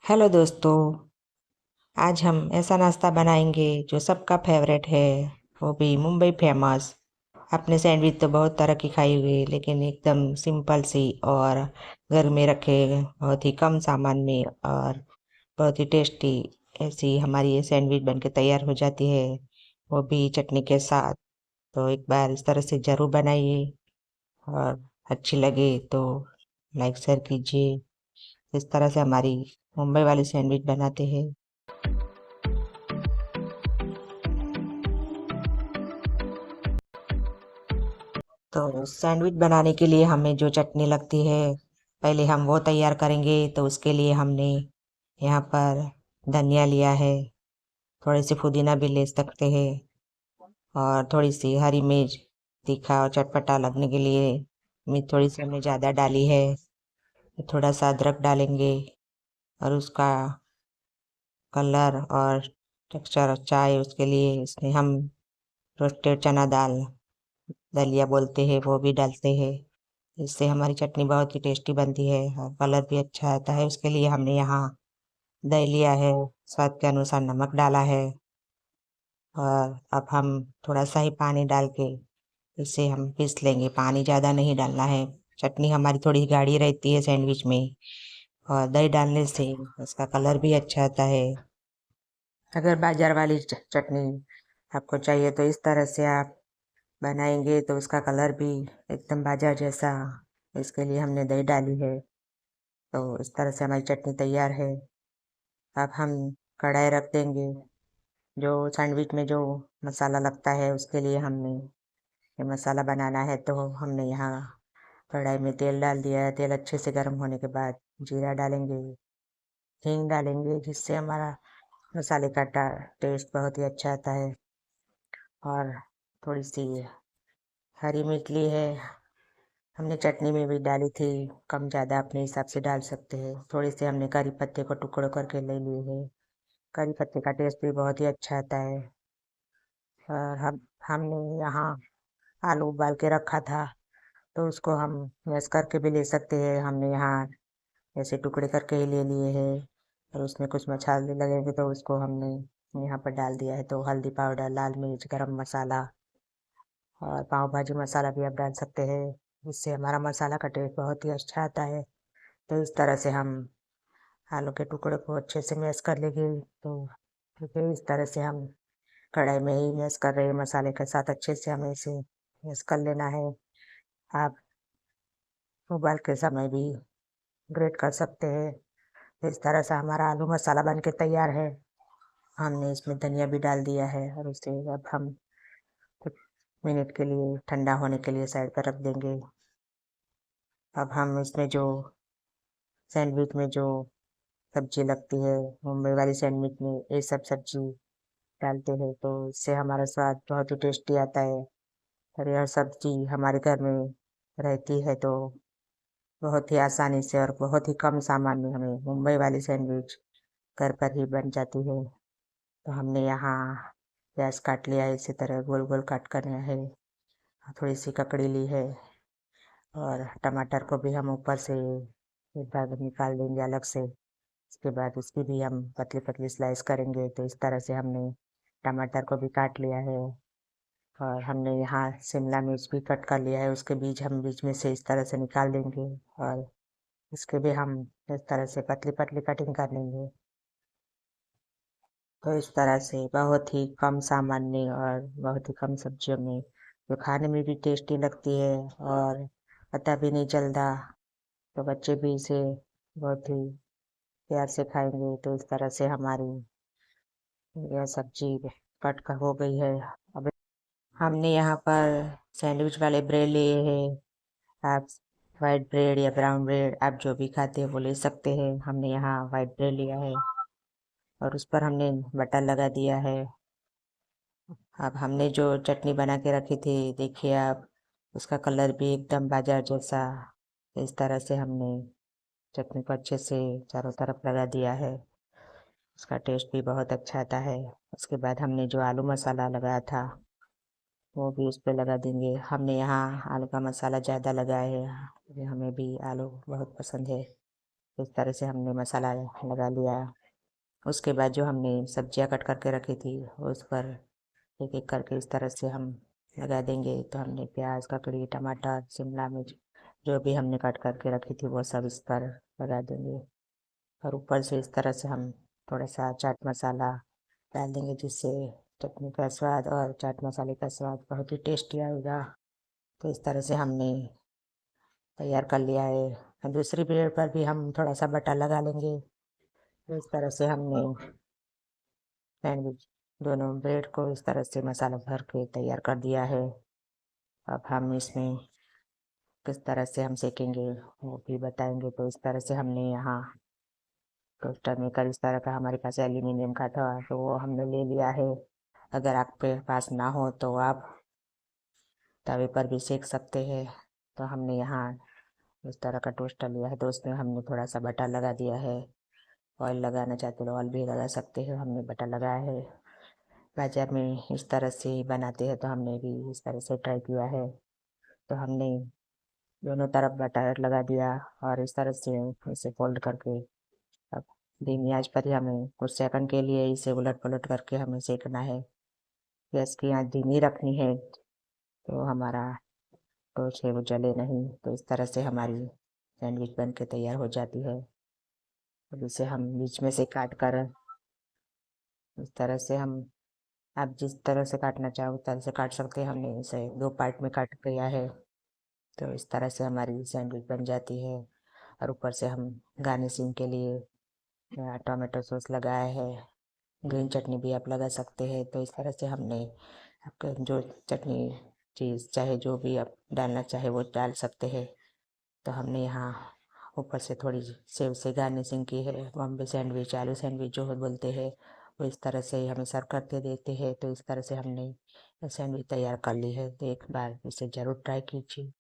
Hello दोस्तों। आज हम ऐसा नाश्ता बनाएंगे जो सबका फेवरेट है, वो भी मुंबई फेमस। आपने सैंडविच तो बहुत तरह की खाई हुई, लेकिन एकदम सिंपल सी और घर में रखे बहुत ही कम सामान में और बहुत ही टेस्टी ऐसी हमारी ये सैंडविच बनके तैयार हो जाती है, वो भी चटनी के साथ। तो एक बार इस तरह से ज़रूर बनाइए और अच्छी लगे तो लाइक शेयर कीजिए। इस तरह से हमारी मुंबई वाली सैंडविच बनाते हैं। तो सैंडविच बनाने के लिए हमें जो चटनी लगती है, पहले हम वो तैयार करेंगे। तो उसके लिए हमने यहाँ पर धनिया लिया है, थोड़े से पुदीना भी ले सकते हैं, और थोड़ी सी हरी मिर्च, तीखा और चटपटा लगने के लिए मिर्च थोड़ी सी हमने ज़्यादा डाली है। थोड़ा सा अदरक डालेंगे और उसका कलर और टेक्सचर अच्छा है उसके लिए इसमें हम रोस्टेड चना दाल, दलिया बोलते हैं, वो भी डालते हैं। इससे हमारी चटनी बहुत ही टेस्टी बनती है और कलर भी अच्छा आता है। उसके लिए हमने यहाँ दही लिया है, स्वाद के अनुसार नमक डाला है, और अब हम थोड़ा सा ही पानी डाल के इसे हम पीस लेंगे। पानी ज़्यादा नहीं डालना है। चटनी हमारी थोड़ी गाढ़ी रहती है सैंडविच में, और दही डालने से उसका कलर भी अच्छा आता है। अगर बाजार वाली चटनी आपको चाहिए तो इस तरह से आप बनाएंगे तो उसका कलर भी एकदम बाजार जैसा। इसके लिए हमने दही डाली है। तो इस तरह से हमारी चटनी तैयार है। अब हम कढ़ाई रख देंगे। जो सैंडविच में जो मसाला लगता है उसके लिए हमने ये मसाला बनाना है, तो हमने यहाँ कढ़ाई में तेल डाल दिया है। तेल अच्छे से गर्म होने के बाद जीरा डालेंगे, हींग डालेंगे, जिससे हमारा मसाले का टेस्ट बहुत ही अच्छा आता है। और थोड़ी सी हरी मिर्च ली है, हमने चटनी में भी डाली थी। कम ज़्यादा अपने हिसाब से डाल सकते हैं। थोड़ी सी हमने करी पत्ते को टुकड़ों करके ले लिए है। करी पत्ते का टेस्ट भी बहुत ही अच्छा आता है। और हमने यहाँ आलू उबाल के रखा था, तो उसको हम मैश करके भी ले सकते हैं। हमने यहाँ ऐसे टुकड़े करके ही ले लिए हैं, और उसमें कुछ मसाले लगेंगे तो उसको हमने यहाँ पर डाल दिया है। तो हल्दी पाउडर, लाल मिर्च, गरम मसाला और पाव भाजी मसाला भी आप डाल सकते हैं। इससे हमारा मसाला का टेस्ट बहुत ही अच्छा आता है। तो इस तरह से हम आलू के टुकड़े को अच्छे से मैश कर लेंगे। तो ठीक है, इस तरह से हम कढ़ाई में ही मैश कर रहे हैं मसाले के साथ। अच्छे से हमें इसे मैश कर लेना है। आप उबाल के समय भी ग्रेट कर सकते हैं। इस तरह से हमारा आलू मसाला बन के तैयार है। हमने इसमें धनिया भी डाल दिया है, और उसे अब हम कुछ मिनट के लिए ठंडा होने के लिए साइड पर रख देंगे। अब हम इसमें जो सैंडविच में जो सब्जी लगती है, मुंबई वाली सैंडविच में ये सब सब्जी डालते हैं, तो इससे हमारा स्वाद बहुत ही टेस्टी आता है। और यह सब्जी हमारे घर में रहती है, तो बहुत ही आसानी से और बहुत ही कम सामान में हमें मुंबई वाली सैंडविच घर पर ही बन जाती है। तो हमने यहाँ प्याज काट लिया है, इसी तरह गोल गोल काट करना है। थोड़ी सी ककड़ी ली है, और टमाटर को भी हम ऊपर से एक बार निकाल देंगे अलग से। उसके बाद उसकी भी हम पतली पतली स्लाइस करेंगे। तो इस तरह से हमने टमाटर को भी काट लिया है, और हमने यहाँ शिमला मिर्च भी कट कर लिया है। उसके बीज हम बीच में से इस तरह से निकाल देंगे, और इसके भी हम इस तरह से पतली पतली कटिंग कर लेंगे। तो इस तरह से बहुत ही कम सामान में और बहुत ही कम सब्जियों में, जो खाने में भी टेस्टी लगती है और पता भी नहीं चलता, तो बच्चे भी इसे बहुत ही प्यार से खाएंगे। तो इस तरह से हमारी यह सब्जी कट कर हो गई है। अब हमने यहाँ पर सैंडविच वाले ब्रेड लिए हैं। आप वाइट ब्रेड या ब्राउन ब्रेड, आप जो भी खाते हैं वो ले सकते हैं। हमने यहाँ वाइट ब्रेड लिया है, और उस पर हमने बटर लगा दिया है। अब हमने जो चटनी बना के रखी थी, देखिए आप, उसका कलर भी एकदम बाजार जैसा। इस तरह से हमने चटनी को अच्छे से चारों तरफ लगा दिया है। उसका टेस्ट भी बहुत अच्छा आता है। उसके बाद हमने जो आलू मसाला लगाया था, वो भी उस पर लगा देंगे। हमने यहाँ आलू का मसाला ज़्यादा लगाया है, क्योंकि हमें भी आलू बहुत पसंद है। इस तरह से हमने मसाला लगा लिया। उसके बाद जो हमने सब्जियां कट करके रखी थी उस पर एक एक करके इस तरह से हम लगा देंगे। तो हमने प्याज, ककड़ी, टमाटर, शिमला मिर्च जो भी हमने कट करके रखी थी वो सब इस पर लगा देंगे। और ऊपर से इस तरह से हम थोड़ा सा चाट मसाला डाल देंगे, जिससे चटनी का स्वाद और चाट मसाले का स्वाद बहुत ही टेस्टी आएगा। तो इस तरह से हमने तैयार कर लिया है। दूसरी ब्रेड पर भी हम थोड़ा सा बटर लगा लेंगे। तो इस तरह से हमने सैंडविच दोनों ब्रेड को इस तरह से मसाला भर के तैयार कर दिया है। अब हम इसमें किस तरह से हम सेकेंगे वो भी बताएंगे। तो इस तरह से हमने यहाँ टोस्टर मेकर इस तरह का हमारे पास एल्यूमिनियम का था तो वो हमने ले लिया है। अगर आपके पास ना हो तो आप तवे पर भी सेक सकते हैं। तो हमने यहाँ इस तरह का टोस्टर लिया है तो उसमें हमने थोड़ा सा बटर लगा दिया है। ऑयल लगाना चाहते तो ऑयल भी लगा सकते हैं, हमने बटर लगाया है। बाजार में इस तरह से बनाते हैं तो हमने भी इस तरह से ट्राई किया है। तो हमने दोनों तरफ बटर लगा दिया और इस तरह से इसे फोल्ड करके अब धीमी आंच पर ही हमें कुछ सेकंड के लिए इसे उलट पलट करके हमें सेकना है। गैस की आंच धीमी रखनी है तो हमारा टोस्ट है वो जले नहीं। तो इस तरह से हमारी सैंडविच बन के तैयार हो जाती है। अब इसे हम बीच में से काट कर इस तरह से हम आप जिस तरह से काटना चाहो उस तरह से काट सकते हैं। हमने इसे दो पार्ट में काट लिया है। तो इस तरह से हमारी सैंडविच बन जाती है। और ऊपर से हम गार्निशिंग के लिए टोमेटो सॉस लगाया है। ग्रीन चटनी भी आप लगा सकते हैं। तो इस तरह से हमने आपका जो चटनी चीज़ चाहे जो भी आप डालना चाहे वो डाल सकते हैं। तो हमने यहाँ ऊपर से थोड़ी सेव से गार्निशिंग की है। बॉम्बे सैंडविच, आलू सैंडविच जो बोलते हैं वो इस तरह से हमें सर्व करके देते हैं। तो इस तरह से हमने सैंडविच तैयार कर ली है। तो एक बार इसे ज़रूर ट्राई कीजिए।